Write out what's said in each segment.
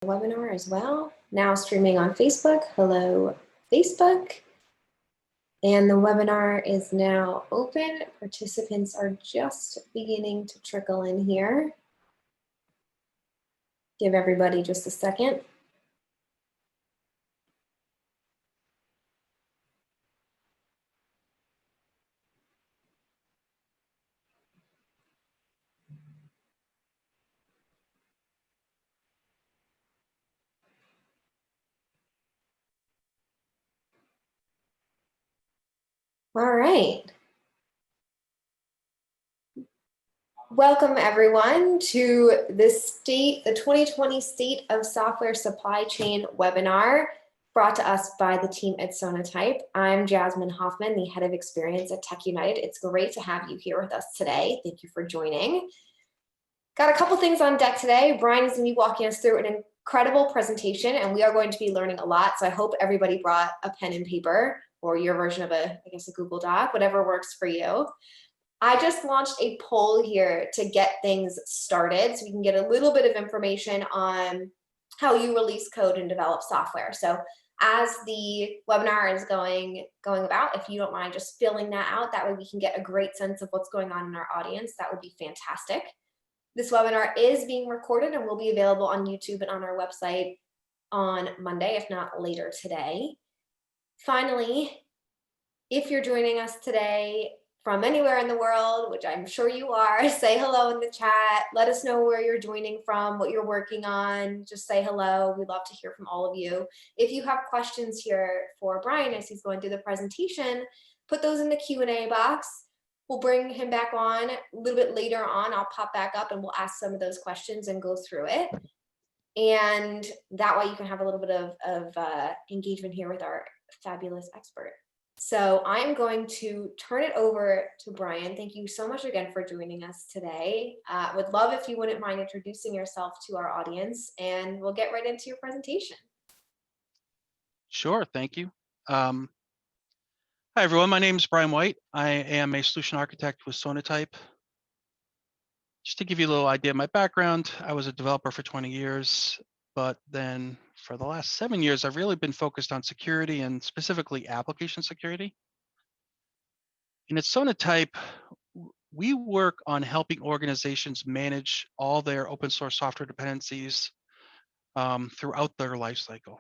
Webinar as well. Now streaming on Facebook. Hello, Facebook. And the webinar is now open. Participants are just beginning to trickle in here. Give everybody just a second. All right. Welcome everyone to the 2020 State of Software Supply Chain webinar brought to us by the team at Sonatype. I'm Jasmine Hoffman, the head of experience at Tech United. It's great to have you here with us today. Thank you for joining. Got a couple things on deck today. Bryan is going to be walking us through an incredible presentation, and we are going to be learning a lot. So I hope everybody brought a pen and paper, or your version of a Google Doc, whatever works for you. I just launched a poll here to get things started so we can get a little bit of information on how you release code and develop software. So as the webinar is going about, if you don't mind just filling that out, that way we can get a great sense of what's going on in our audience. That would be fantastic. This webinar is being recorded and will be available on YouTube and on our website on Monday, if not later today. Finally, if you're joining us today from anywhere in the world, which I'm sure you are, say hello in the chat. Let us know where you're joining from, what you're working on. Just say hello. We'd love to hear from all of you. If you have questions here for Bryan as he's going through the presentation, put those in the Q&A box. We'll bring him back on a little bit later on. I'll pop back up and we'll ask some of those questions and go through it. And that way you can have a little bit of engagement here with our fabulous expert. So I'm going to turn it over to Bryan. Thank you so much again for joining us today. Would love if you wouldn't mind introducing yourself to our audience, and we'll get right into your presentation. Sure, thank you. Hi everyone, my name is Bryan White. I am a solution architect with Sonatype. Just to give you a little idea of my background, I was a developer for 20 years, but then for the last 7 years, I've really been focused on security and specifically application security. And at Sonatype, we work on helping organizations manage all their open source software dependencies throughout their lifecycle.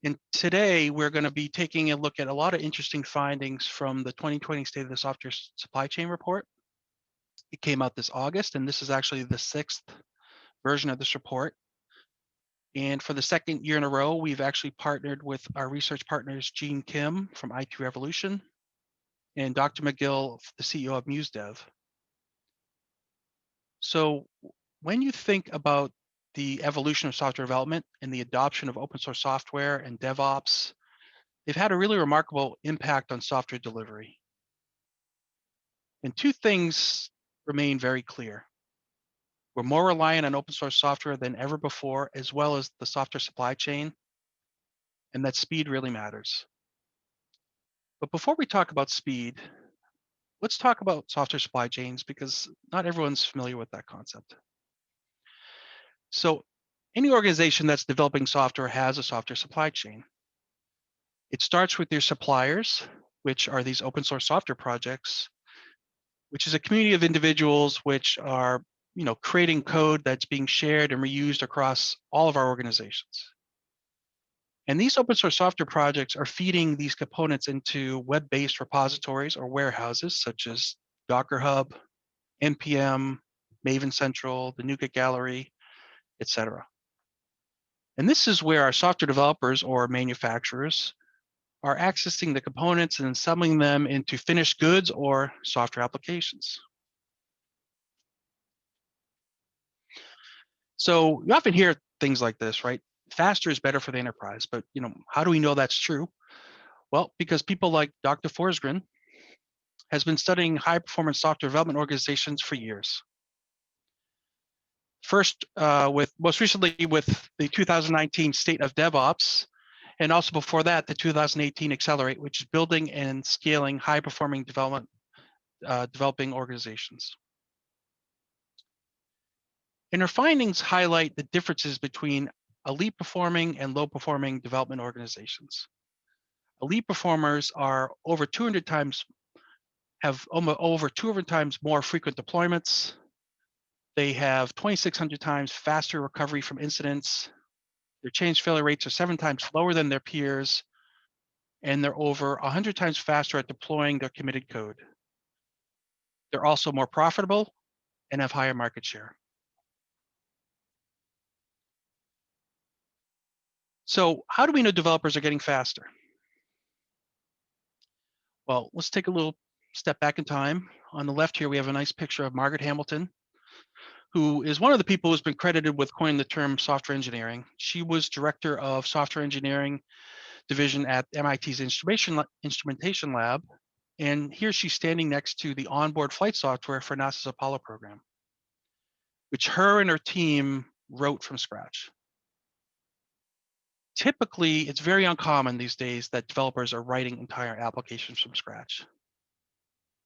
And today, we're going to be taking a look at a lot of interesting findings from the 2020 State of the Software Supply Chain report. It came out this August, and this is actually the 6th version of this report. And for the 2nd year in a row, we've actually partnered with our research partners, Gene Kim from IT Revolution and Dr. Magill, the CEO of MuseDev. So when you think about the evolution of software development and the adoption of open source software and DevOps, they've had a really remarkable impact on software delivery. And two things remain very clear. We're more reliant on open source software than ever before, as well as the software supply chain, and that speed really matters. But before we talk about speed, let's talk about software supply chains because not everyone's familiar with that concept. So any organization that's developing software has a software supply chain. It starts with your suppliers, which are these open source software projects, which is a community of individuals which are creating code that's being shared and reused across all of our organizations. And these open source software projects are feeding these components into web-based repositories or warehouses such as Docker Hub, NPM, Maven Central, the NuGet Gallery, etc. And this is where our software developers or manufacturers are accessing the components and assembling them into finished goods or software applications. So you often hear things like this, right? Faster is better for the enterprise, but how do we know that's true? Well, because people like Dr. Forsgren has been studying high-performance software development organizations for years. First, most recently with the 2019 State of DevOps, and also before that, the 2018 Accelerate, which is building and scaling high-performing developing organizations. And her findings highlight the differences between elite performing and low performing development organizations. Elite performers are over 200 times, have over 200 times more frequent deployments. They have 2,600 times faster recovery from incidents. Their change failure rates are 7 times lower than their peers, and they're over 100 times faster at deploying their committed code. They're also more profitable and have higher market share. So how do we know developers are getting faster? Well, let's take a little step back in time. On the left here, we have a nice picture of Margaret Hamilton, who is one of the people who's been credited with coining the term software engineering. She was director of software engineering division at MIT's instrumentation lab. And here she's standing next to the onboard flight software for NASA's Apollo program, which her and her team wrote from scratch. Typically, it's very uncommon these days that developers are writing entire applications from scratch.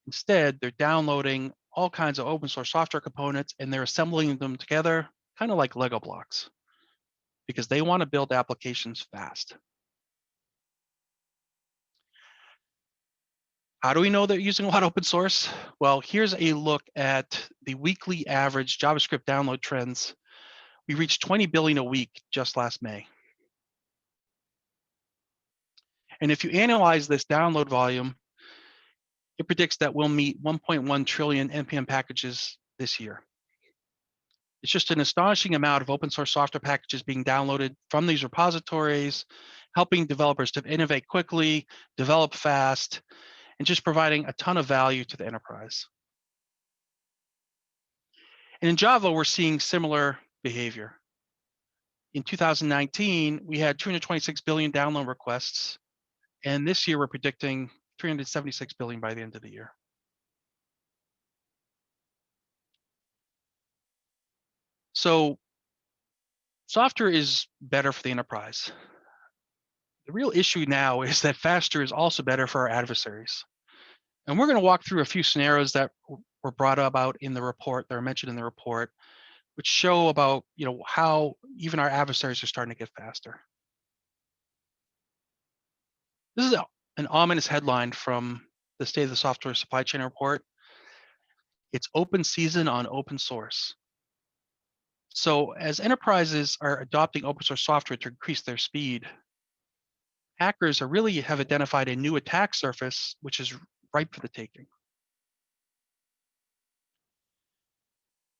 Instead, they're downloading all kinds of open source software components and they're assembling them together, kind of like Lego blocks, because they want to build applications fast. How do we know they're using a lot of open source? Well, here's a look at the weekly average JavaScript download trends. We reached 20 billion a week just last May. And if you analyze this download volume, it predicts that we'll meet 1.1 trillion NPM packages this year. It's just an astonishing amount of open source software packages being downloaded from these repositories, helping developers to innovate quickly, develop fast, and just providing a ton of value to the enterprise. And in Java, we're seeing similar behavior. In 2019, we had 226 billion download requests, and this year we're predicting 376 billion by the end of the year. So software is better for the enterprise. The real issue now is that faster is also better for our adversaries. And we're going to walk through a few scenarios that were brought about in the report, that are mentioned in the report, which show about how even our adversaries are starting to get faster. This is an ominous headline from the State of the Software Supply Chain report. It's open season on open source. So as enterprises are adopting open source software to increase their speed, hackers have identified a new attack surface, which is ripe for the taking.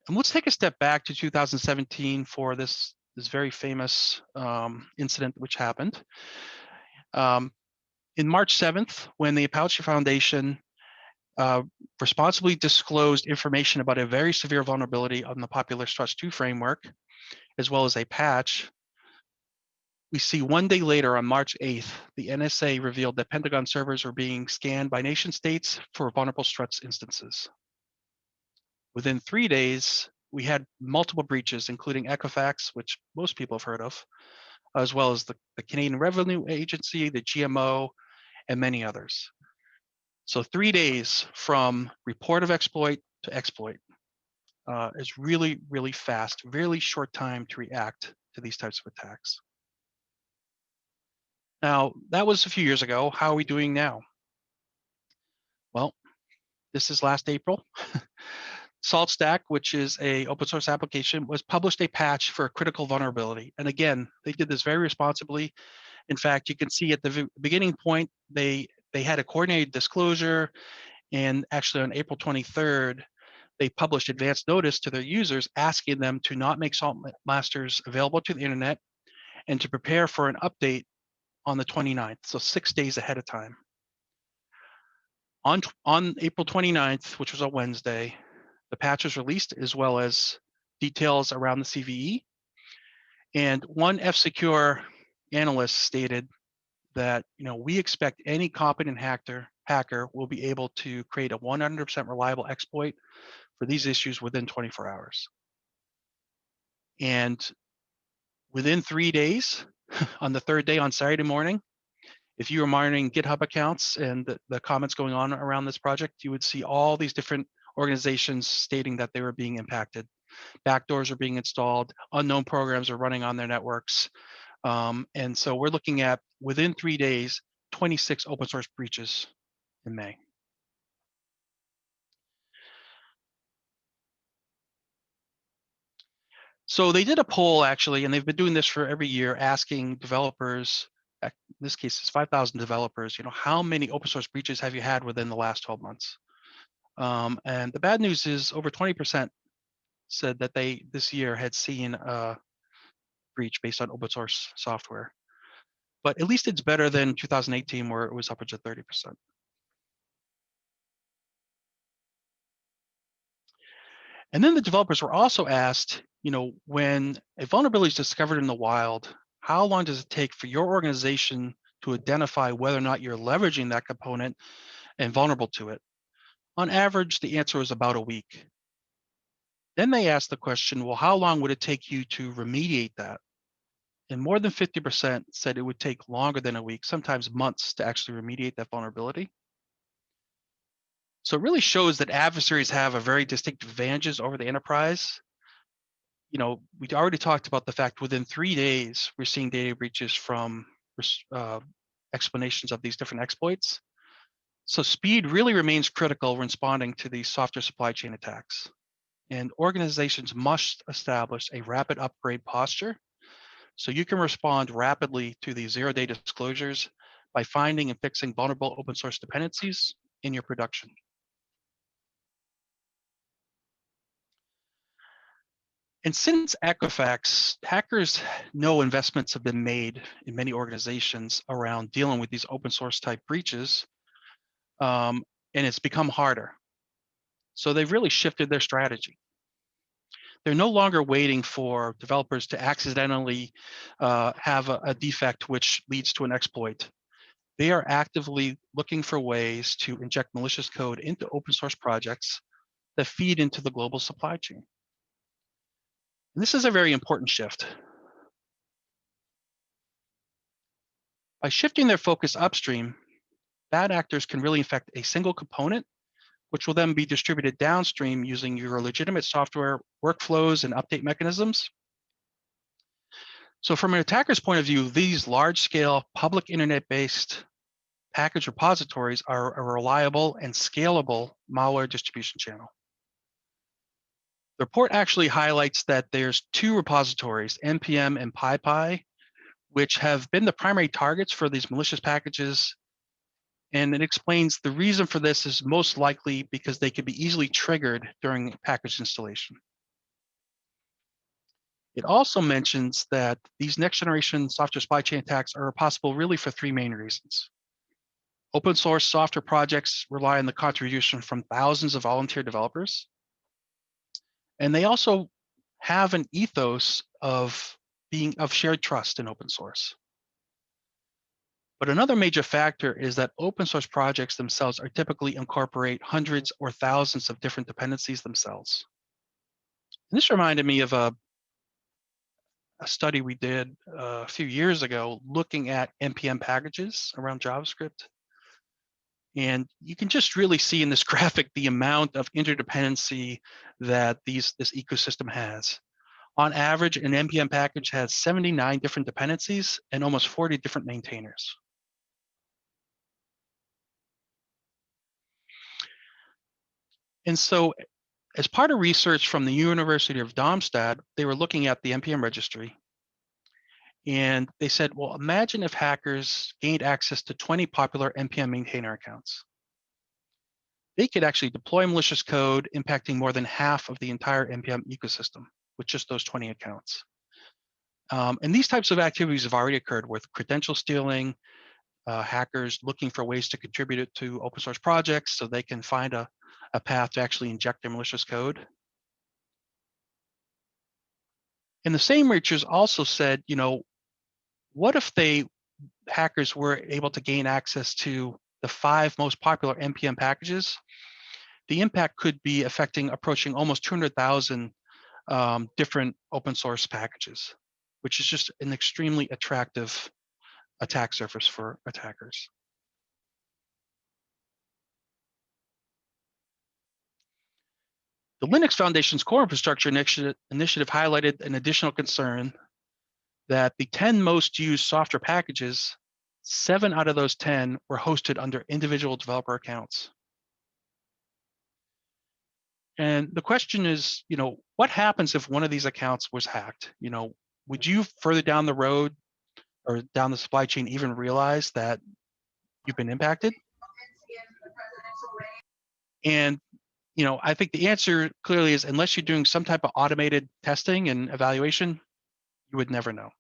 And let's take a step back to 2017 for this very famous incident which happened. In March 7th, when the Apache Foundation responsibly disclosed information about a very severe vulnerability on the popular Struts 2 framework, as well as a patch, we see 1 day later on March 8th, the NSA revealed that Pentagon servers were being scanned by nation states for vulnerable Struts instances. Within 3 days, we had multiple breaches, including Equifax, which most people have heard of, as well as the Canadian Revenue Agency, the GMO, and many others. So 3 days from report of exploit to exploit is really, really fast, really short time to react to these types of attacks. Now, that was a few years ago. How are we doing now? Well, this is last April. SaltStack, which is a open source application, was published a patch for a critical vulnerability. And again, they did this very responsibly. In fact, you can see at the beginning point, they had a coordinated disclosure, and actually on April 23rd, they published advance notice to their users asking them to not make Salt Masters available to the internet and to prepare for an update on the 29th, so 6 days ahead of time. On April 29th, which was a Wednesday, the patch was released, as well as details around the CVE. And one F-Secure analyst stated that we expect any competent hacker will be able to create a 100% reliable exploit for these issues within 24 hours. And within 3 days, on the third day, on Saturday morning, if you were monitoring GitHub accounts and the comments going on around this project, you would see all these different organizations stating that they were being impacted. backdoors are being installed, unknown programs are running on their networks. And so we're looking at, within 3 days, 26 open source breaches in May. So they did a poll actually, and they've been doing this for every year, asking developers, in this case it's 5,000 developers, how many open source breaches have you had within the last 12 months? And the bad news is over 20% said that they this year had seen a breach based on open source software. But at least it's better than 2018 where it was upwards of 30%. And then the developers were also asked, when a vulnerability is discovered in the wild, how long does it take for your organization to identify whether or not you're leveraging that component and vulnerable to it? On average, the answer was about a week. Then they asked the question, well, how long would it take you to remediate that? And more than 50% said it would take longer than a week, sometimes months, to actually remediate that vulnerability. So it really shows that adversaries have a very distinct advantages over the enterprise. We already talked about the fact within 3 days, we're seeing data breaches from explanations of these different exploits. So speed really remains critical when responding to these software supply chain attacks. And organizations must establish a rapid upgrade posture so you can respond rapidly to these zero-day disclosures by finding and fixing vulnerable open source dependencies in your production. And since Equifax, hackers know investments have been made in many organizations around dealing with these open source type breaches, and it's become harder. So they've really shifted their strategy. They're no longer waiting for developers to accidentally have a defect which leads to an exploit. They are actively looking for ways to inject malicious code into open source projects that feed into the global supply chain. And this is a very important shift. By shifting their focus upstream, bad actors can really infect a single component, which will then be distributed downstream using your legitimate software workflows and update mechanisms. So from an attacker's point of view, these large-scale public internet-based package repositories are a reliable and scalable malware distribution channel. The report actually highlights that there's 2 repositories, npm and PyPy, which have been the primary targets for these malicious packages. And it explains the reason for this is most likely because they could be easily triggered during package installation. It also mentions that these next generation software supply chain attacks are possible really for 3 main reasons. Open source software projects rely on the contribution from thousands of volunteer developers. And they also have an ethos of shared trust in open source. But another major factor is that open source projects themselves are typically incorporate hundreds or thousands of different dependencies themselves. And this reminded me of a study we did a few years ago looking at npm packages around JavaScript. And you can just really see in this graphic the amount of interdependency that this ecosystem has. On average, an npm package has 79 different dependencies and almost 40 different maintainers. And so as part of research from the University of Darmstadt, they were looking at the npm registry. And they said, well, imagine if hackers gained access to 20 popular npm maintainer accounts. They could actually deploy malicious code impacting more than half of the entire npm ecosystem with just those 20 accounts. And these types of activities have already occurred with credential stealing, hackers looking for ways to contribute it to open source projects so they can find a path to actually inject their malicious code. And the same researchers also said, what if hackers were able to gain access to the 5 most popular npm packages? The impact could be approaching almost 200,000 different open source packages, which is just an extremely attractive attack surface for attackers. The Linux Foundation's core infrastructure initiative highlighted an additional concern that the 10 most used software packages, 7 out of those 10 were hosted under individual developer accounts. And the question is, what happens if one of these accounts was hacked? Would you further down the road or down the supply chain even realize that you've been impacted? And I think the answer clearly is unless you're doing some type of automated testing and evaluation, you would never know.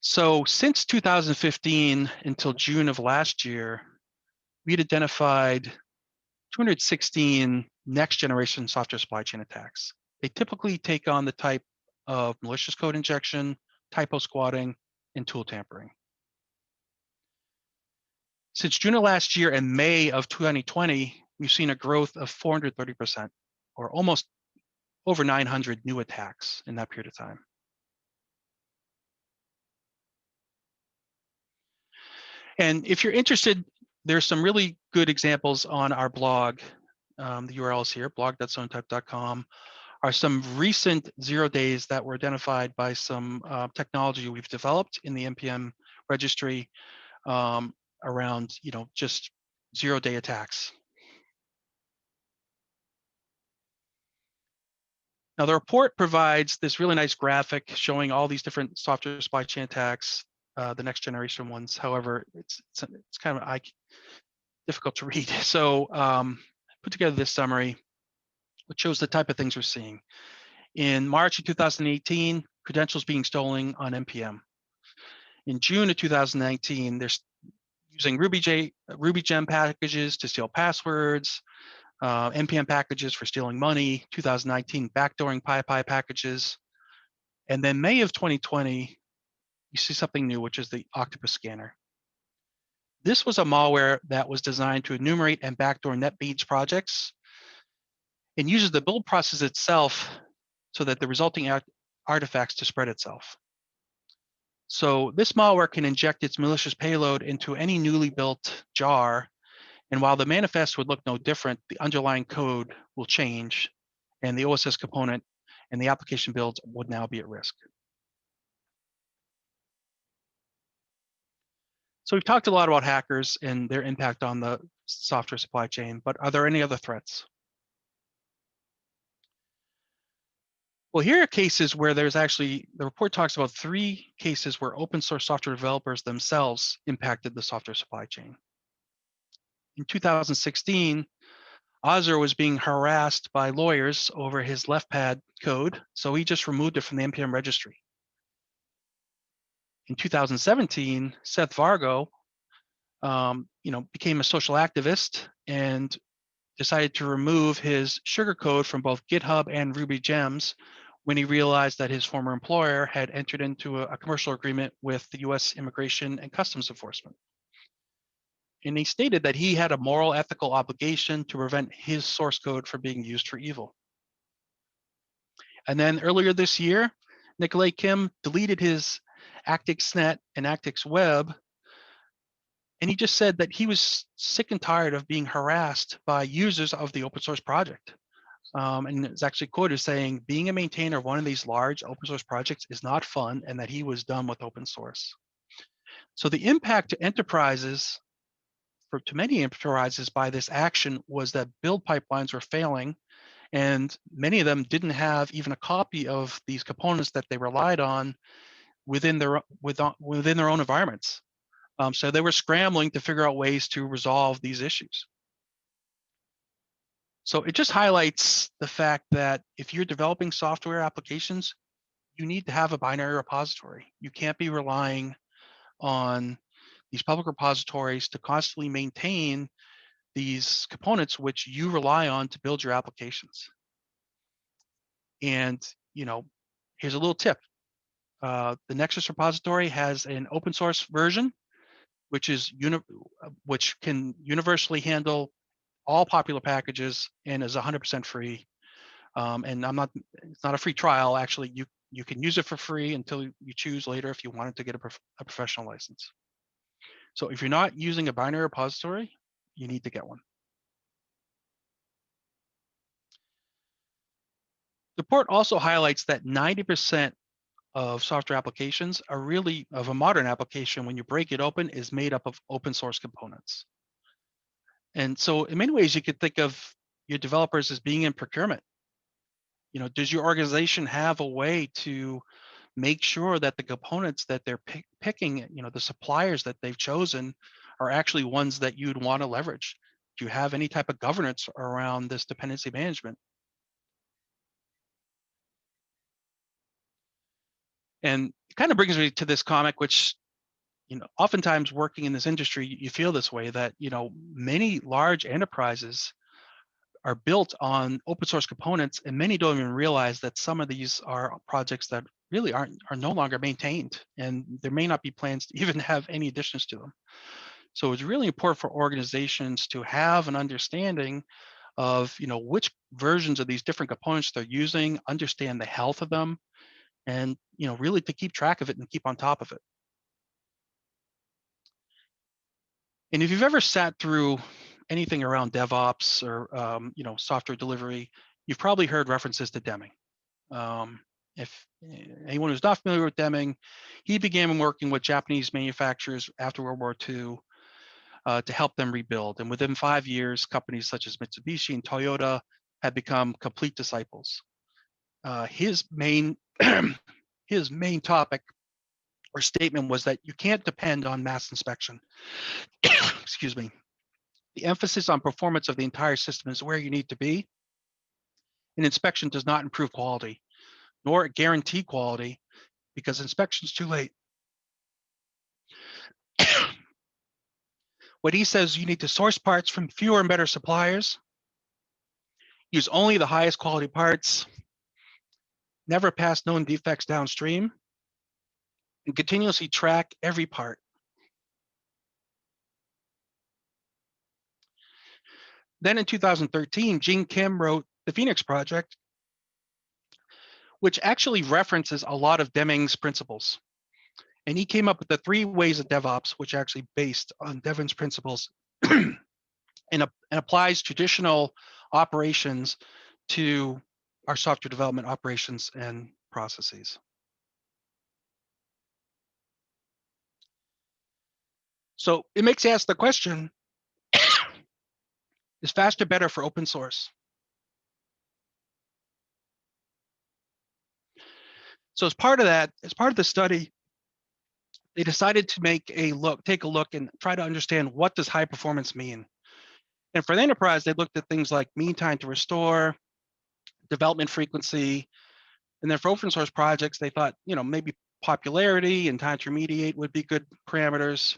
So since 2015 until June of last year, we'd identified 216 next generation software supply chain attacks. They typically take on the type of malicious code injection, typo squatting, and tool tampering. Since June of last year and May of 2020, we've seen a growth of 430%, or almost over 900 new attacks in that period of time. And if you're interested, there's some really good examples on our blog. The URL is here, blog.sonatype.com, are some recent 0 days that were identified by some technology we've developed in the NPM registry around, just 0-day attacks. Now, the report provides this really nice graphic showing all these different software supply chain attacks, the next generation ones. However, it's kind of difficult to read. So put together this summary, which shows the type of things we're seeing. In March of 2018, credentials being stolen on NPM. In June of 2019, they're using Ruby gem packages to steal passwords, NPM packages for stealing money, 2019 backdooring PyPy packages. And then May of 2020, you see something new, which is the Octopus scanner. This was a malware that was designed to enumerate and backdoor NetBeans projects and uses the build process itself so that the resulting artifacts to spread itself. So this malware can inject its malicious payload into any newly built jar, and while the manifest would look no different, the underlying code will change, and the OSS component and the application builds would now be at risk. So we've talked a lot about hackers and their impact on the software supply chain, but are there any other threats? Well, here are cases where there's actually, the report talks about 3 cases where open source software developers themselves impacted the software supply chain. In 2016, Ozzer was being harassed by lawyers over his left pad code, so he just removed it from the NPM registry. In 2017, Seth Vargo, became a social activist and decided to remove his sugar code from both GitHub and Ruby gems when he realized that his former employer had entered into a commercial agreement with the US Immigration and Customs Enforcement. And he stated that he had a moral, ethical obligation to prevent his source code from being used for evil. And then earlier this year, Nikolay Kim deleted his ActixNet and ActixWeb, and he just said that he was sick and tired of being harassed by users of the open source project. And it's actually quoted as saying, being a maintainer of one of these large open source projects is not fun, and that he was done with open source. So the impact to enterprises, to many enterprises by this action, was that build pipelines were failing, and many of them didn't have even a copy of these components that they relied on within their own environments. So they were scrambling to figure out ways to resolve these issues. So it just highlights the fact that if you're developing software applications, you need to have a binary repository. You can't be relying on these public repositories to constantly maintain these components which you rely on to build your applications. And here's a little tip. The Nexus repository has an open source version, which can universally handle all popular packages and is 100% free. And it's not a free trial. Actually, you can use it for free until you choose later if you wanted to get a professional license. So if you're not using a binary repository, you need to get one. The report also highlights that 90% of software applications are really, of a modern application, when you break it open, is made up of open source components. And so in many ways, you could think of your developers as being in procurement. Does your organization have a way to make sure that the components that they're picking, the suppliers that they've chosen are actually ones that you'd want to leverage? Do you have any type of governance around this dependency management? And it kind of brings me to this comic, which, oftentimes working in this industry, you feel this way, that, many large enterprises are built on open source components, and many don't even realize that some of these are projects that really are no longer maintained, and there may not be plans to even have any additions to them. So it's really important for organizations to have an understanding of, which versions of these different components they're using, understand the health of them, and, really to keep track of it and keep on top of it. And if you've ever sat through anything around DevOps or software delivery, you've probably heard references to Deming. If anyone who's not familiar with Deming, he began working with Japanese manufacturers after World War II to help them rebuild. And within 5 years, companies such as Mitsubishi and Toyota had become complete disciples. His main his main topic or statement was that you can't depend on mass inspection. Excuse me. The emphasis on performance of the entire system is where you need to be. And inspection does not improve quality, nor guarantee quality, because inspection is too late. What he says, you need to source parts from fewer and better suppliers, use only the highest quality parts, never pass known defects downstream, and continuously track every part. Then in 2013, Gene Kim wrote the Phoenix Project, which actually references a lot of Deming's principles. And he came up with the 3 ways of DevOps, which are actually based on Devon's principles and applies traditional operations to our software development operations and processes. So it makes you ask the question, is faster better for open source? So as part of the study, they decided to take a look and try to understand, what does high performance mean? And for the enterprise, they looked at things like mean time to restore, development frequency, and then for open source projects, they thought, maybe popularity and time to remediate would be good parameters.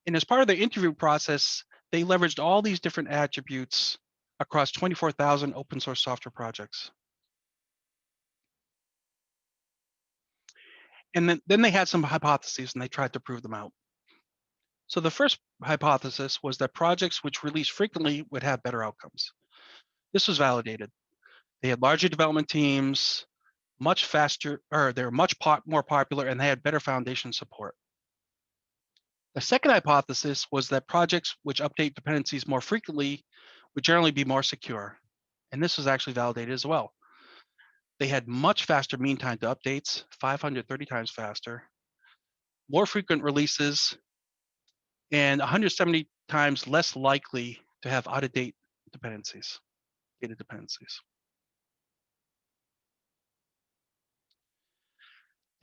And as part of the interview process, they leveraged all these different attributes across 24,000 open source software projects. And then they had some hypotheses and they tried to prove them out. So the first hypothesis was that projects which release frequently would have better outcomes. This was validated. They had larger development teams, much faster, or they were much more popular, and they had better foundation support. The second hypothesis was that projects which update dependencies more frequently would generally be more secure. And this was actually validated as well. They had much faster mean time to updates, 530 times faster, more frequent releases, and 170 times less likely to have out-of-date dependencies, data dependencies.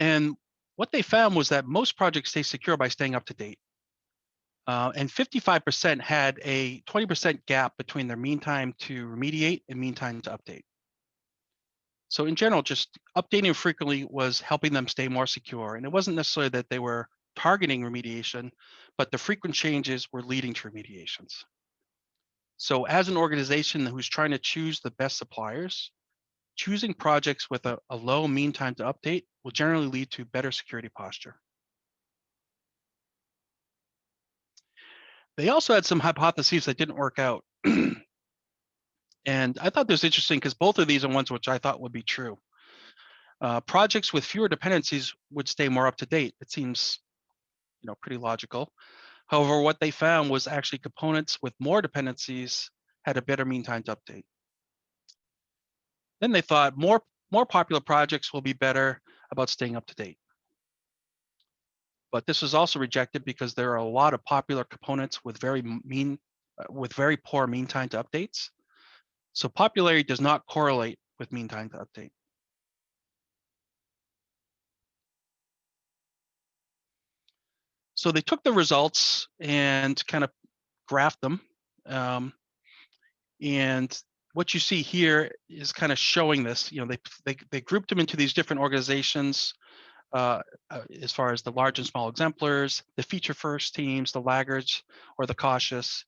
And what they found was that most projects stay secure by staying up to date. And 55% had a 20% gap between their mean time to remediate and mean time to update. So in general, just updating frequently was helping them stay more secure. And it wasn't necessarily that they were targeting remediation, but the frequent changes were leading to remediations. So as an organization who's trying to choose the best suppliers, choosing projects with a low mean time to update will generally lead to better security posture. They also had some hypotheses that didn't work out. And I thought this was interesting because both of these are ones which I thought would be true. Projects with fewer dependencies would stay more up to date. It seems, pretty logical. However, what they found was actually components with more dependencies had a better mean time to update. Then they thought more popular projects will be better about staying up to date. But this was also rejected because there are a lot of popular components with very poor mean time to updates. So popularity does not correlate with mean time to update. So they took the results and kind of graphed them. And what you see here is kind of showing this. They grouped them into these different organizations as far as the large and small exemplars, the feature first teams, the laggards, or the cautious.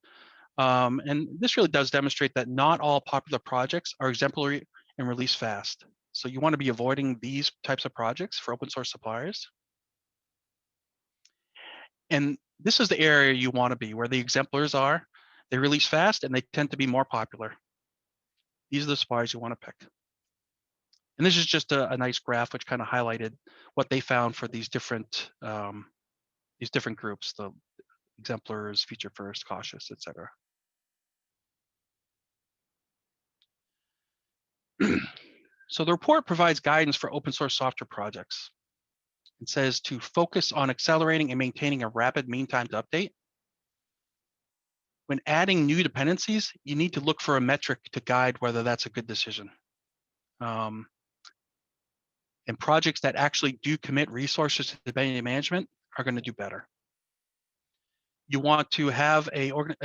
And this really does demonstrate that not all popular projects are exemplary and release fast. So you want to be avoiding these types of projects for open source suppliers. And this is the area you want to be, where the exemplars are. They release fast and they tend to be more popular. These are the suppliers you want to pick. And this is just a nice graph which kind of highlighted what they found for these different groups, the exemplars, feature first, cautious, etc. So the report provides guidance for open source software projects. It says to focus on accelerating and maintaining a rapid mean time to update. When adding new dependencies, you need to look for a metric to guide whether that's a good decision. And projects that actually do commit resources to dependency management are going to do better. You want to have open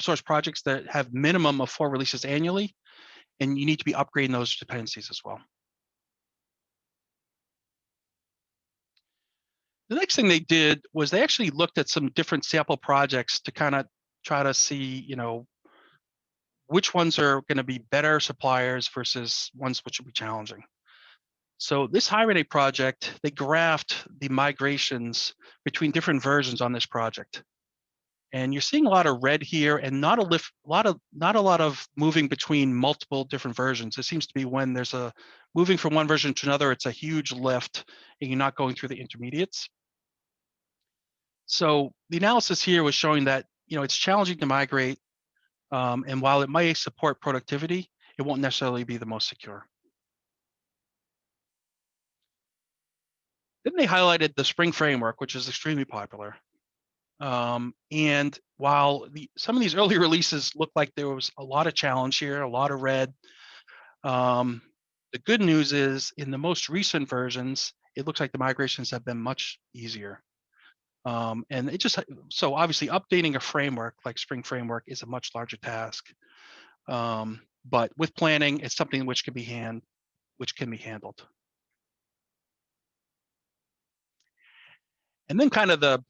source projects that have minimum of 4 releases annually, and you need to be upgrading those dependencies as well. The next thing they did was they actually looked at some different sample projects to kind of try to see, which ones are going to be better suppliers versus ones which will be challenging. So this Hibernate project, they graphed the migrations between different versions on this project. And you're seeing a lot of red here and not a lot of moving between multiple different versions. It seems to be when there's a moving from one version to another, it's a huge lift and you're not going through the intermediates. So the analysis here was showing that, it's challenging to migrate. And while it may support productivity, it won't necessarily be the most secure. Then they highlighted the Spring Framework, which is extremely popular. And while some of these early releases looked like there was a lot of challenge here, a lot of red, the good news is in the most recent versions, it looks like the migrations have been much easier. And so obviously updating a framework like Spring Framework is a much larger task. But with planning, it's something which can be handled. And then kind of the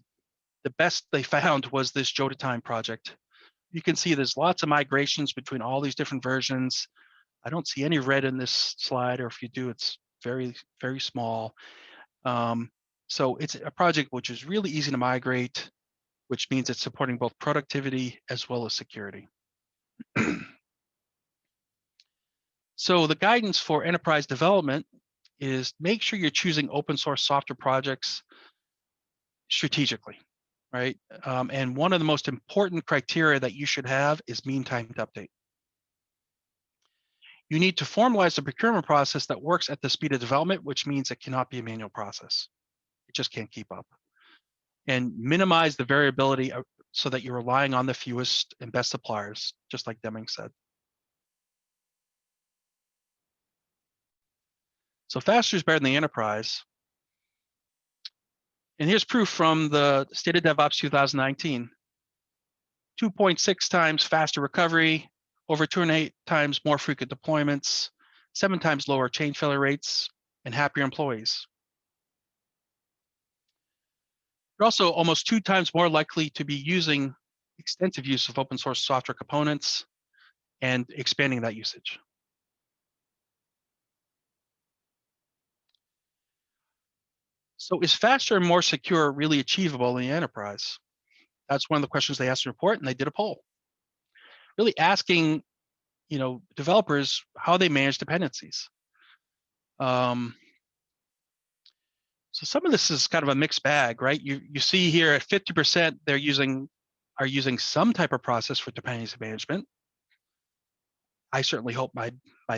best they found was this Jotatime project. You can see there's lots of migrations between all these different versions. I don't see any red in this slide, or if you do, it's very, very small. So it's a project which is really easy to migrate, which means it's supporting both productivity as well as security. So the guidance for enterprise development is make sure you're choosing open source software projects strategically, right? And one of the most important criteria that you should have is mean time to update. You need to formalize the procurement process that works at the speed of development, which means it cannot be a manual process. It just can't keep up. And minimize the variability so that you're relying on the fewest and best suppliers, just like Deming said. So faster is better than the enterprise. And here's proof from the State of DevOps 2019. 2.6 times faster recovery, over 2.8 times more frequent deployments, 7 times lower change failure rates, and happier employees. You're also almost 2 times more likely to be using extensive use of open source software components and expanding that usage. So is faster and more secure really achievable in the enterprise? That's one of the questions they asked in the report, and they did a poll. Really asking, developers how they manage dependencies. So some of this is kind of a mixed bag, right? You see here at 50% are using some type of process for dependency management. I certainly hope my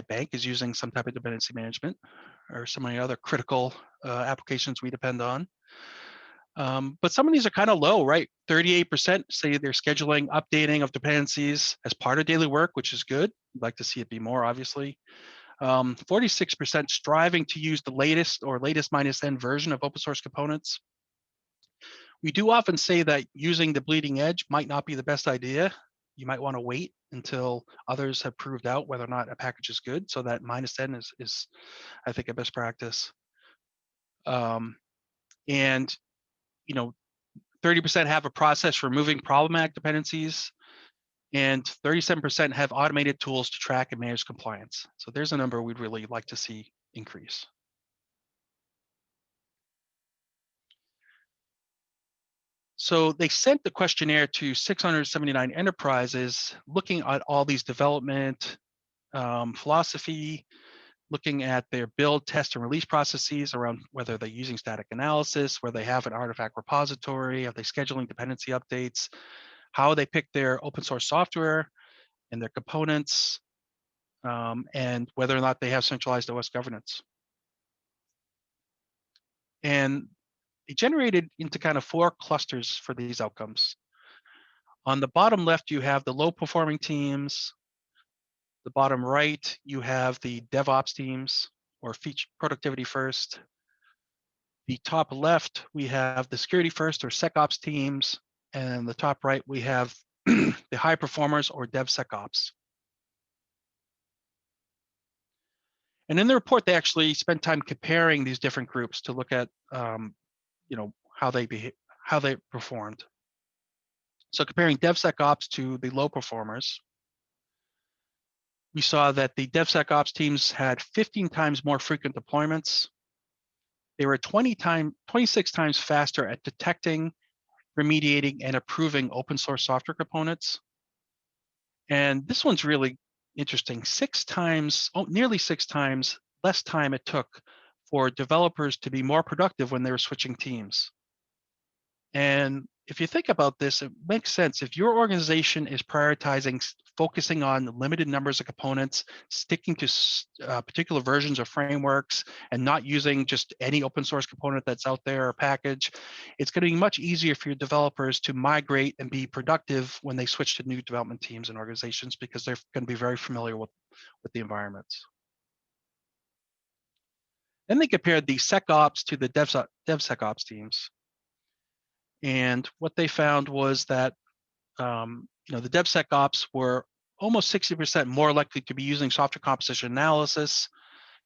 bank is using some type of dependency management or some of the other critical applications we depend on. But some of these are kind of low, right? 38% say they're scheduling updating of dependencies as part of daily work, which is good. We'd like to see it be more, obviously. 46% striving to use the latest or latest minus N version of open source components. We do often say that using the bleeding edge might not be the best idea. You might want to wait until others have proved out whether or not a package is good. So that minus N is I think, a best practice. And 30% have a process for removing problematic dependencies, and 37% have automated tools to track and manage compliance. So there's a number we'd really like to see increase. So they sent the questionnaire to 679 enterprises, looking at all these development philosophy, looking at their build, test, and release processes around whether they're using static analysis, whether they have an artifact repository, are they scheduling dependency updates, how they pick their open source software and their components, and whether or not they have centralized OS governance. And it generated into kind of 4 clusters for these outcomes. On the bottom left, you have the low performing teams. The bottom right, you have the DevOps teams or feature productivity first. The top left, we have the security first or SecOps teams. And the top right, we have the high performers or DevSecOps. And in the report, they actually spent time comparing these different groups to look at, how they performed. So comparing DevSecOps to the low performers, we saw that the DevSecOps teams had 15 times more frequent deployments. They were 26 times faster at detecting, remediating, and approving open source software components. And this one's really interesting. Nearly 6 times less time it took for developers to be more productive when they were switching teams. And if you think about this, it makes sense. If your organization is prioritizing focusing on limited numbers of components, sticking to particular versions of frameworks, and not using just any open source component that's out there or package, it's going to be much easier for your developers to migrate and be productive when they switch to new development teams and organizations, because they're going to be very familiar with the environments. Then they compared the SecOps to the DevSecOps teams. And what they found was that the DevSecOps were almost 60% more likely to be using software composition analysis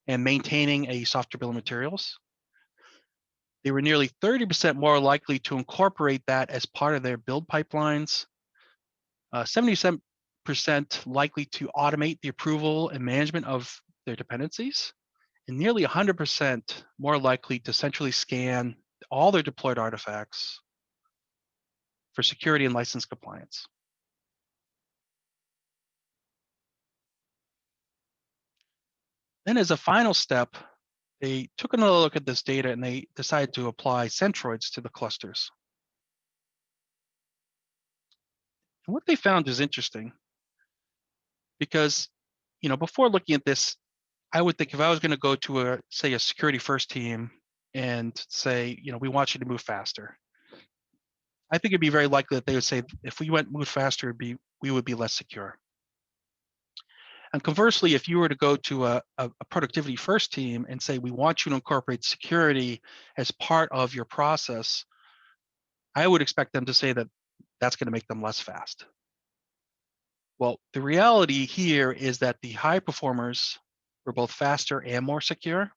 and maintaining a software bill of materials. They were nearly 30% more likely to incorporate that as part of their build pipelines, 77% likely to automate the approval and management of their dependencies, and nearly 100% more likely to centrally scan all their deployed artifacts for security and license compliance. Then as a final step, they took another look at this data and they decided to apply centroids to the clusters. And what they found is interesting because, before looking at this, I would think if I was going to go to say a security first team and say, we want you to move faster, I think it'd be very likely that they would say, if we move faster, we would be less secure. And conversely, if you were to go to a productivity first team and say, we want you to incorporate security as part of your process, I would expect them to say that that's going to make them less fast. Well, the reality here is that the high performers were both faster and more secure.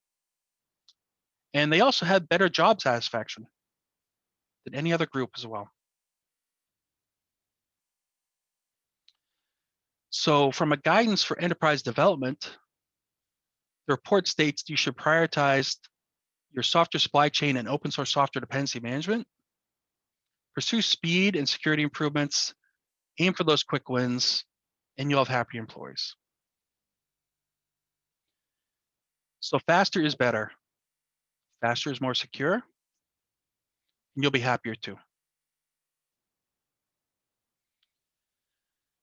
And they also had better job satisfaction than any other group as well. So from a guidance for enterprise development, the report states you should prioritize your software supply chain and open source software dependency management, pursue speed and security improvements, aim for those quick wins, and you'll have happy employees. So faster is better. Faster is more secure, and you'll be happier too.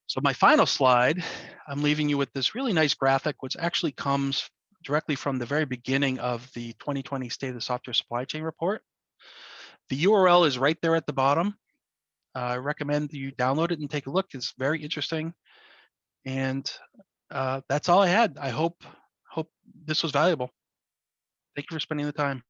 So my final slide, I'm leaving you with this really nice graphic, which actually comes directly from the very beginning of the 2020 State of the Software Supply Chain report. The URL is right there at the bottom. I recommend you download it and take a look. It's very interesting. And that's all I had. I hope this was valuable. Thank you for spending the time.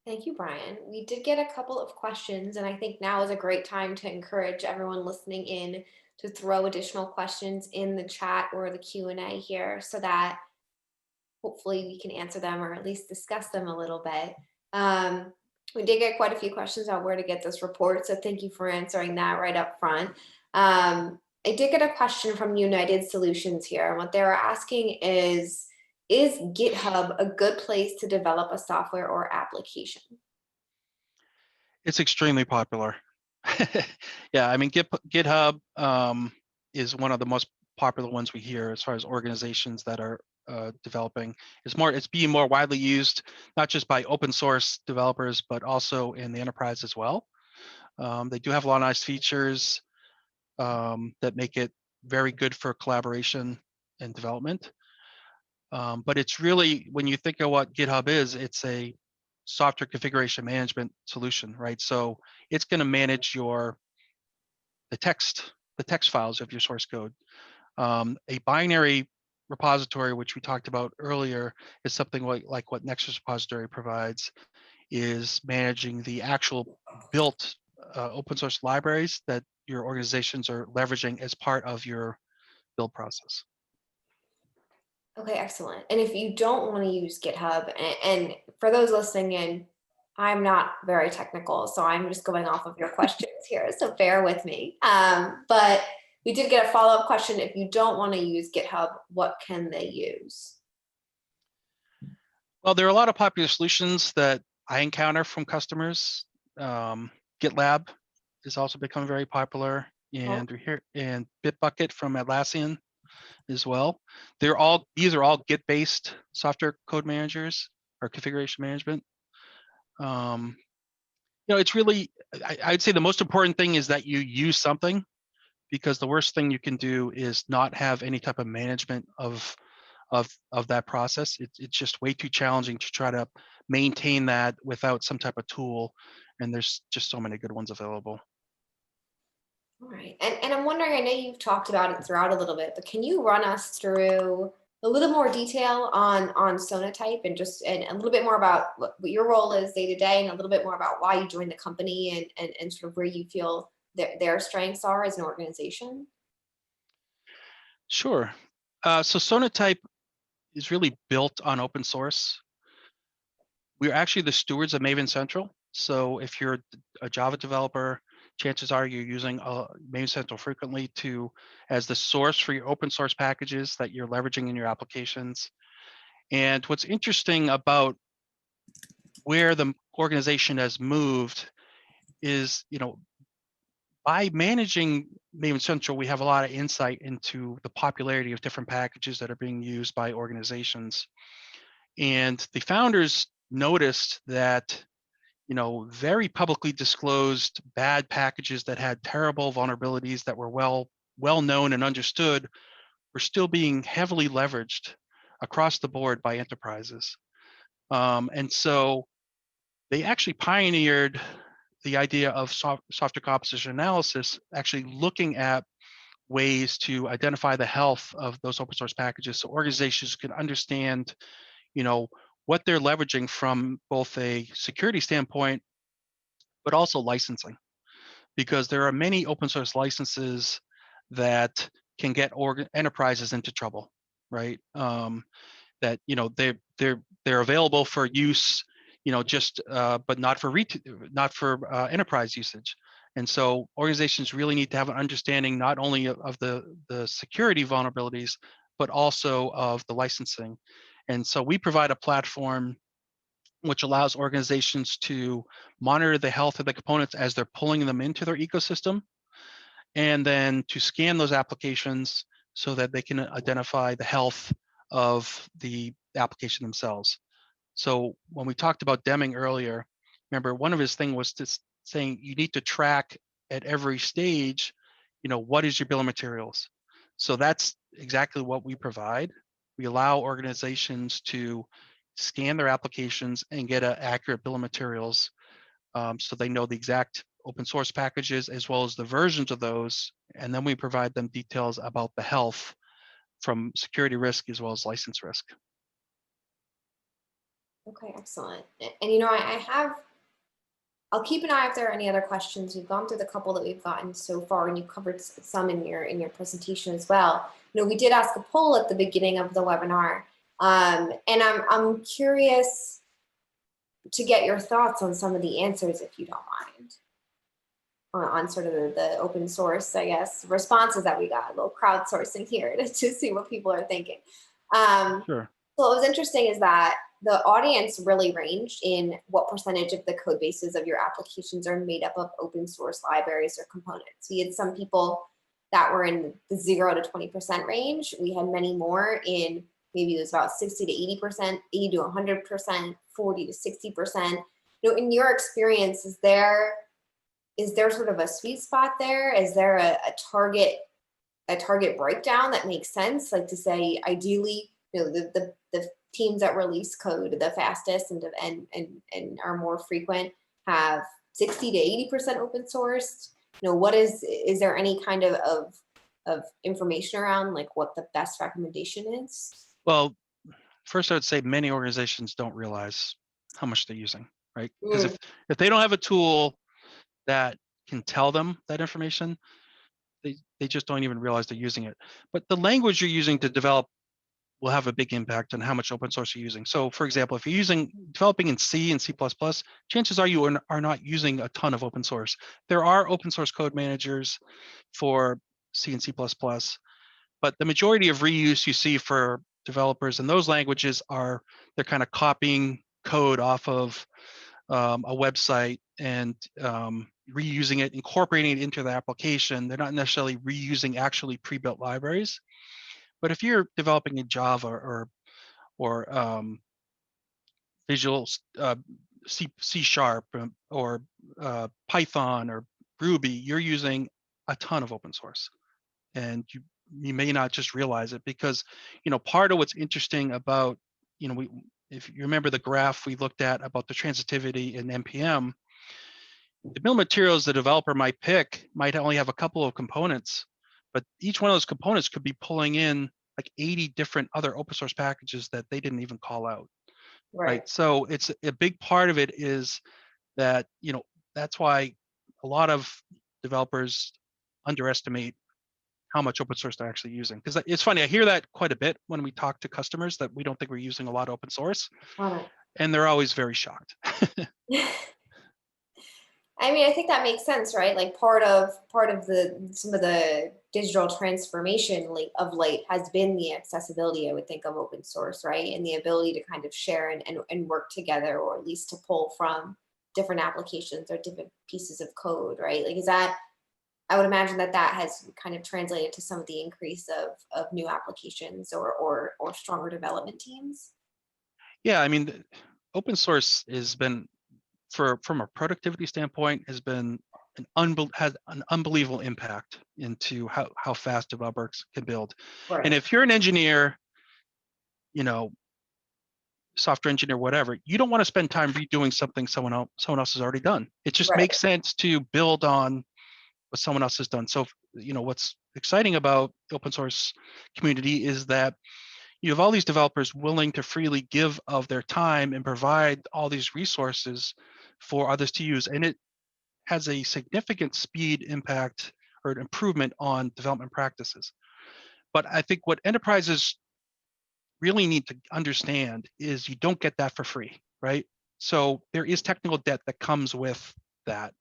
Thank you, Brian. We did get a couple of questions, and I think now is a great time to encourage everyone listening in to throw additional questions in the chat or the Q&A here so that hopefully we can answer them or at least discuss them a little bit. We did get quite a few questions on where to get this report, so thank you for answering that right up front. I did get a question from United Solutions here, and what they were asking is GitHub a good place to develop a software or application? It's extremely popular. Yeah, I mean, GitHub is one of the most popular ones we hear as far as organizations that are developing. It's being more widely used, not just by open source developers, but also in the enterprise as well. They do have a lot of nice features that make it very good for collaboration and development. But it's really, when you think of what GitHub is, it's a software configuration management solution, right? So it's going to manage the text files of your source code. A binary repository, which we talked about earlier, is something like what Nexus repository provides, is managing the actual built open source libraries that your organizations are leveraging as part of your build process. Okay, excellent. And if you don't want to use GitHub, and for those listening in, I'm not very technical, so I'm just going off of your questions here, so bear with me. But we did get a follow-up question. If you don't want to use GitHub, what can they use? Well, there are a lot of popular solutions that I encounter from customers. GitLab has also become very popular, and Bitbucket from Atlassian as well. These are all Git-based software code managers or configuration management. It's really, I'd say the most important thing is that you use something, because the worst thing you can do is not have any type of management of that process. It's just way too challenging to try to maintain that without some type of tool. And there's just so many good ones available. All right. And I'm wondering, I know you've talked about it throughout a little bit, but can you run us through a little more detail on Sonatype and a little bit more about what your role is day to day, and a little bit more about why you joined the company and sort of where you feel their strengths are as an organization? Sure. So Sonatype is really built on open source. We're actually the stewards of Maven Central. So if you're a Java developer, chances are you're using Maven Central frequently as the source for your open source packages that you're leveraging in your applications. And what's interesting about where the organization has moved is, by managing Maven Central, we have a lot of insight into the popularity of different packages that are being used by organizations. And the founders noticed that very publicly disclosed bad packages that had terrible vulnerabilities that were well known and understood were still being heavily leveraged across the board by enterprises. And so they actually pioneered the idea of software composition analysis, actually looking at ways to identify the health of those open source packages so organizations can understand what they're leveraging from both a security standpoint, but also licensing, because there are many open source licenses that can get enterprises into trouble, right? That they're available for use, just but not for enterprise usage. And so organizations really need to have an understanding not only of the security vulnerabilities, but also of the licensing. And so we provide a platform which allows organizations to monitor the health of the components as they're pulling them into their ecosystem, and then to scan those applications so that they can identify the health of the application themselves. So when we talked about Deming earlier, remember one of his things was saying you need to track at every stage, what is your bill of materials? So that's exactly what we provide. We allow organizations to scan their applications and get an accurate bill of materials, so they know the exact open source packages as well as the versions of those. And then we provide them details about the health from security risk as well as license risk. Okay, excellent. And I'll keep an eye if there are any other questions. We've gone through the couple that we've gotten so far, and you covered some in your presentation as well. We did ask a poll at the beginning of the webinar, and I'm curious to get your thoughts on some of the answers, if you don't mind, on sort of the open source, I guess, responses that we got. A little crowdsourcing here to see what people are thinking. Sure. So what was interesting is that the audience really ranged in what percentage of the code bases of your applications are made up of open source libraries or components. We had some people that were in the 0 to 20% range. We had many more in maybe it was about 60 to 80%, 80 to 100%, 40 to 60%. In your experience, is there sort of a sweet spot there? Is there a target breakdown that makes sense? Like to say, ideally, the teams that release code the fastest and are more frequent have 60 to 80% open sourced. What is there any kind of information around like what the best recommendation is? Well, first I would say many organizations don't realize how much they're using, right? Because if they don't have a tool that can tell them that information, they just don't even realize they're using it. But the language you're using to develop will have a big impact on how much open source you're using. So for example, if you're developing in C and C++, chances are you are not using a ton of open source. There are open source code managers for C and C++, but the majority of reuse you see for developers in those languages they're kind of copying code off of a website and reusing it, incorporating it into the application. They're not necessarily reusing actually pre-built libraries. But if you're developing in Java or Visual C Sharp or Python or Ruby, you're using a ton of open source, and you may not just realize it because part of what's interesting about if you remember the graph we looked at about the transitivity in NPM, the bill of materials the developer might pick might only have a couple of components, but each one of those components could be pulling in like 80 different other open source packages that they didn't even call out. Right. So it's a big part of it is that, that's why a lot of developers underestimate how much open source they're actually using. Because it's funny, I hear that quite a bit when we talk to customers that we don't think we're using a lot of open source. And they're always very shocked. I think that makes sense, right? Like part of some of the digital transformation of late has been the accessibility, I would think, of open source, right? And the ability to kind of share and work together, or at least to pull from different applications or different pieces of code, right? Like, I would imagine that has kind of translated to some of the increase of new applications or stronger development teams. Yeah, open source has been, from a productivity standpoint, has been has an unbelievable impact into how fast developers can build. Right. And if you're an engineer, software engineer, whatever, you don't want to spend time redoing something someone else has already done. It just makes sense to build on what someone else has done. So, what's exciting about the open source community is that you have all these developers willing to freely give of their time and provide all these resources for others to use. And it has a significant speed impact or an improvement on development practices. But I think what enterprises really need to understand is you don't get that for free, right? So there is technical debt that comes with that.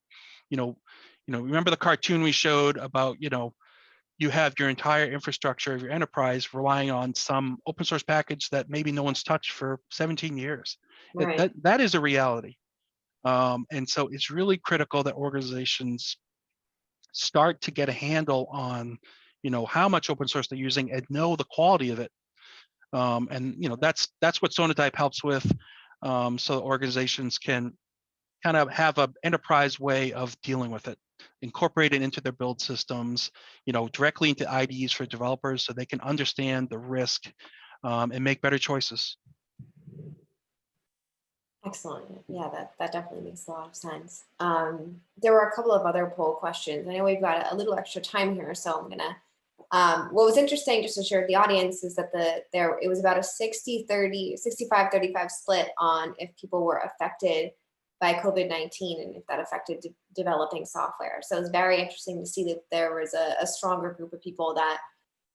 Remember the cartoon we showed about, you have your entire infrastructure of your enterprise relying on some open source package that maybe no one's touched for 17 years. Right. That is a reality. And so it's really critical that organizations start to get a handle on, how much open source they're using and know the quality of it. And that's what Sonatype helps with, so organizations can kind of have an enterprise way of dealing with it. incorporate it into their build systems, directly into IDEs for developers so they can understand the risk and make better choices. Excellent. Yeah, that definitely makes a lot of sense. There were a couple of other poll questions. I know we've got a little extra time here, so I'm gonna. What was interesting, just to share with the audience, is that it was about a 60-30, 65-35 split on if people were affected by COVID-19 and if that affected developing software. So it's very interesting to see that there was a stronger group of people that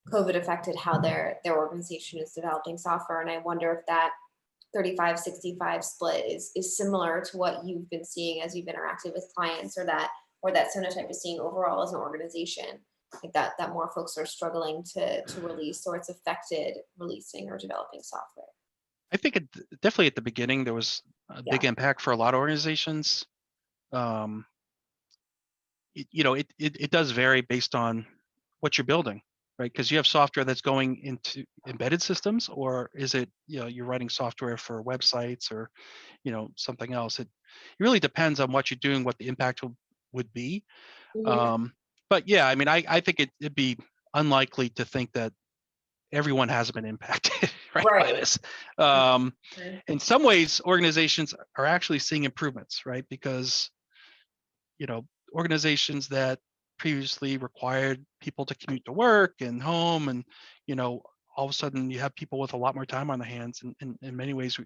COVID affected how their organization is developing software. And I wonder if that 35-65 split is similar to what you've been seeing as you've interacted with clients, or that Sonatype is seeing overall as an organization, like that more folks are struggling to release, or it's affected releasing or developing software. I think definitely at the beginning there was a big impact for a lot of organizations. It does vary based on what you're building, right? Because you have software that's going into embedded systems, or is it, you're writing software for websites or, something else. It really depends on what you're doing, what the impact would be. Mm-hmm. But yeah, I mean, I think it'd be unlikely to think that everyone hasn't been impacted by this. In some ways, organizations are actually seeing improvements, right? Because, organizations that previously required people to commute to work and home, and, all of a sudden you have people with a lot more time on their hands. And in many ways,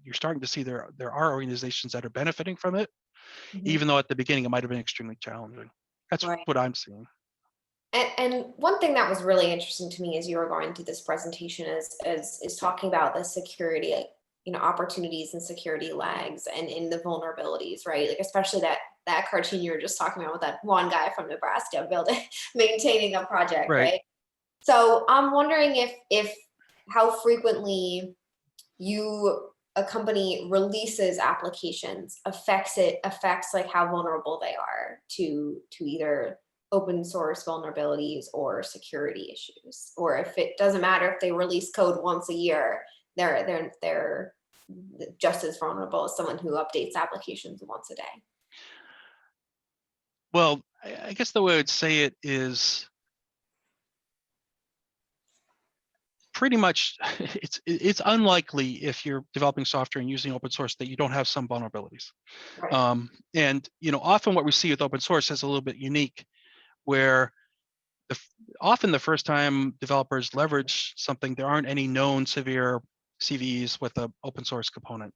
you're starting to see there are organizations that are benefiting from it, even though at the beginning it might have been extremely challenging. That's what I'm seeing. And one thing that was really interesting to me as you were going through this presentation is talking about the security, opportunities and security lags and in the vulnerabilities, right? Like especially that cartoon you were just talking about with that one guy from Nebraska building, maintaining a project, right? So I'm wondering if how frequently a company releases applications affects like how vulnerable they are to either open source vulnerabilities or security issues, or if it doesn't matter if they release code once a year, they're just as vulnerable as someone who updates applications once a day. Well, I guess the way I would say it is pretty much it's unlikely if you're developing software and using open source that you don't have some vulnerabilities. And often what we see with open source is a little bit unique, where often the first time developers leverage something, there aren't any known severe CVEs with an open source component.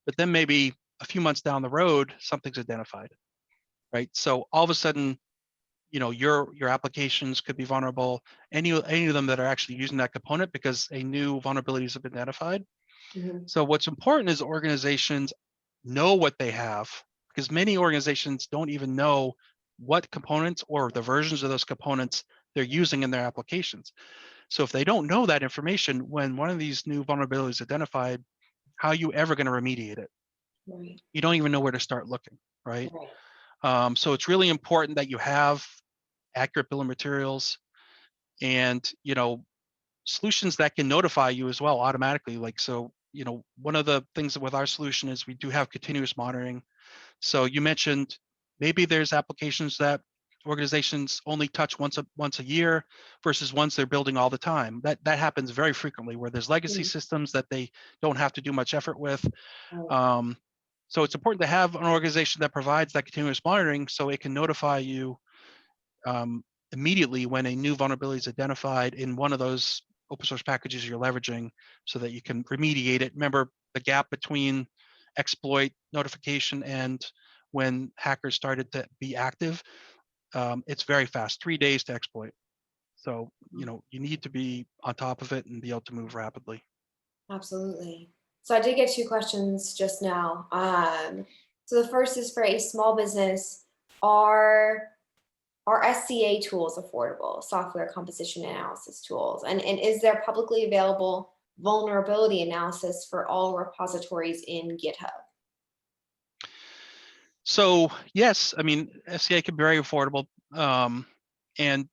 But then maybe a few months down the road, something's identified, right? So all of a sudden, your applications could be vulnerable, any of them that are actually using that component, because a new vulnerabilities have been identified. So what's important is organizations know what they have, because many organizations don't even know what components or the versions of those components they're using in their applications. So if they don't know that information, when one of these new vulnerabilities is identified, how are you ever going to remediate it? You don't even know where to start looking, right? So it's really important that you have accurate bill of materials and, solutions that can notify you as well automatically. Like, so, one of the things with our solution is we do have continuous monitoring. So you mentioned maybe there's applications that organizations only touch once a year versus ones they're building all the time. That happens very frequently, where there's legacy systems that they don't have to do much effort with. So it's important to have an organization that provides that continuous monitoring, so it can notify you immediately when a new vulnerability is identified in one of those open source packages you're leveraging, so that you can remediate it. Remember, the gap between exploit notification and when hackers started to be active, it's very fast, 3 days to exploit. So, you need to be on top of it and be able to move rapidly. Absolutely. So I did get 2 questions just now. So the first is, for a small business, are SCA tools affordable, software composition analysis tools? And is there publicly available vulnerability analysis for all repositories in GitHub? So yes, I mean, SCA can be very affordable, and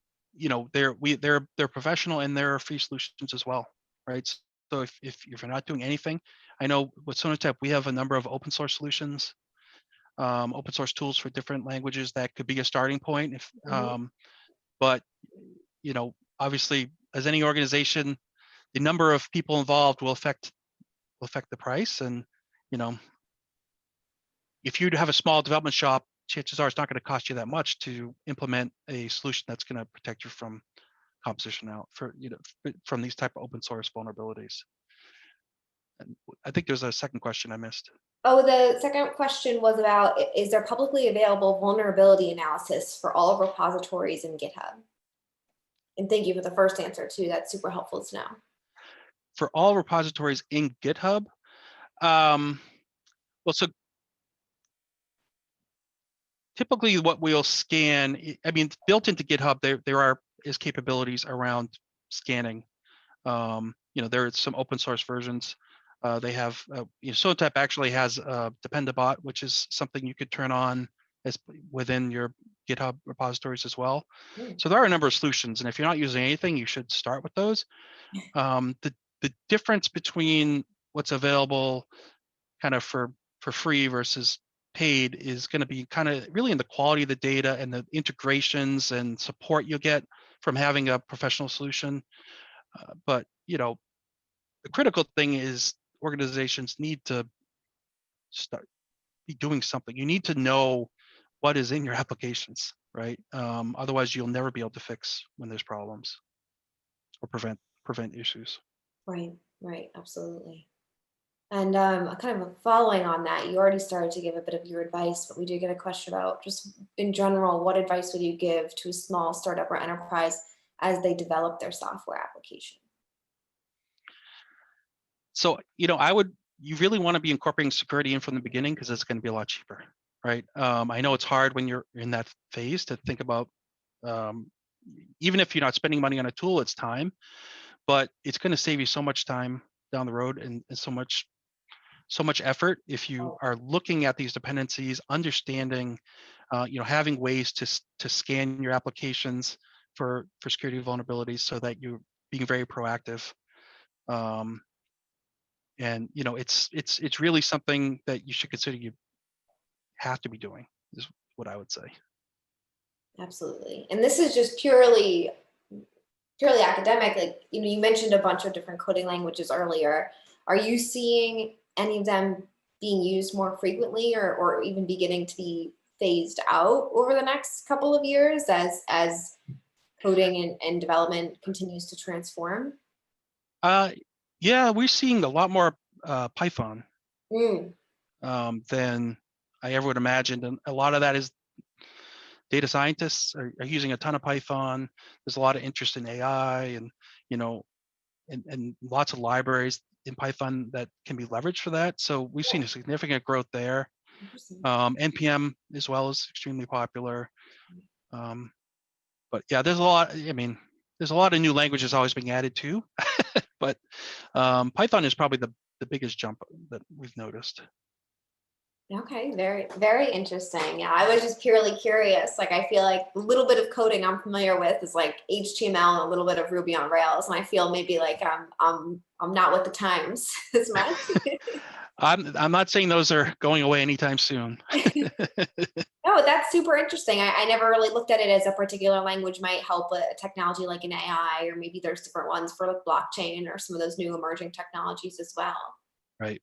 they're professional, and there are free solutions as well, right? So if you're not doing anything, I know with Sonatype we have a number of open source solutions. open source tools for different languages that could be a starting point. Mhm. But obviously, as any organization, the number of people involved will affect the price. And if you have a small development shop, chances are it's not going to cost you that much to implement a solution that's going to protect you from composition out from these type of open source vulnerabilities. And I think there's a second question I missed. Oh, the second question was about, is there publicly available vulnerability analysis for all repositories in GitHub? And thank you for the first answer too. That's super helpful to know. For all repositories in GitHub, well, so typically what we'll scan, I mean, built into GitHub, there is capabilities around scanning. There are some open source versions. They have, Sonatype actually has a Dependabot, which is something you could turn on as within your GitHub repositories as well. Mm. So there are a number of solutions, and if you're not using anything, you should start with those. The difference between what's available kind of for free versus paid is going to be kind of really in the quality of the data and the integrations and support you'll get from having a professional solution. But the critical thing is organizations need to start be doing something. You need to know what is in your applications, right? Otherwise, you'll never be able to fix when there's problems or prevent issues. Right, absolutely. And kind of following on that, you already started to give a bit of your advice, but we did get a question about just in general, what advice would you give to a small startup or enterprise as they develop their software application? So, you really want to be incorporating security in from the beginning because it's going to be a lot cheaper, right? I know it's hard when you're in that phase to think about, even if you're not spending money on a tool, it's time, but it's going to save you so much time down the road and so much effort if you are looking at these dependencies, understanding, having ways to scan your applications for security vulnerabilities so that you're being very proactive. And it's really something that you should consider you have to be doing, is what I would say. Absolutely. And this is just purely academic. Like, you mentioned a bunch of different coding languages earlier. Are you seeing any of them being used more frequently or even beginning to be phased out over the next couple of years as coding and development continues to transform? Yeah, we're seeing a lot more Python Mm, than I ever would imagine, and a lot of that is data scientists are using a ton of Python. There's a lot of interest in AI and you know and lots of libraries in Python that can be leveraged for that. So we've seen a significant growth there. interesting. NPM as well is extremely popular. Um, but yeah, there's a lot. I mean, there's a lot of new languages always being added too. But Python is probably the biggest jump that we've noticed. Okay, very, very interesting. Yeah, I was just purely curious. Like, I feel like a little bit of coding I'm familiar with is like HTML and a little bit of Ruby on Rails, and I feel maybe like I'm not with the times as much. I'm not saying those are going away anytime soon. No, that's super interesting. I never really looked at it as a particular language might help a technology like an AI, or maybe there's different ones for like blockchain or some of those new emerging technologies as well. Right.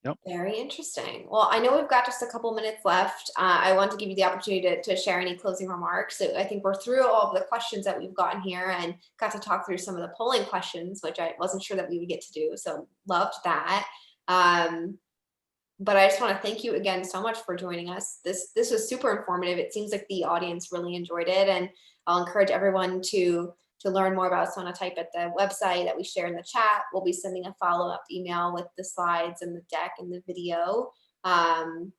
Yep. Very interesting. Well, I know we've got just a couple minutes left. I want to give you the opportunity to share any closing remarks. So I think we're through all of the questions that we've gotten here and got to talk through some of the polling questions, which I wasn't sure that we would get to do. So loved that. But I just want to thank you again so much for joining us. This was super informative. It seems like the audience really enjoyed it, and I'll encourage everyone to learn more about Sonatype at the website that we share in the chat. We'll be sending a follow-up email with the slides and the deck and the video. And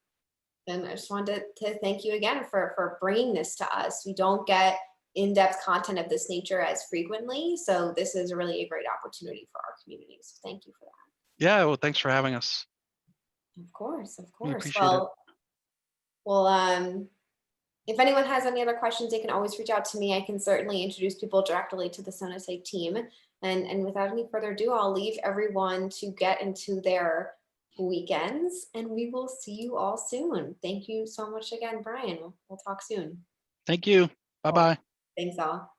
I just wanted to thank you again for bringing this to us. We don't get in-depth content of this nature as frequently, so this is really a great opportunity for our community. So thank you for that. Yeah. Well, thanks for having us. Of course, of We course. appreciate it. Well, if anyone has any other questions, they can always reach out to me. I can certainly introduce people directly to the Sonatype team. And without any further ado, I'll leave everyone to get into their weekends, and we will see you all soon. Thank you so much again, Brian. We'll talk soon. Thank you. Bye-bye. Thanks all.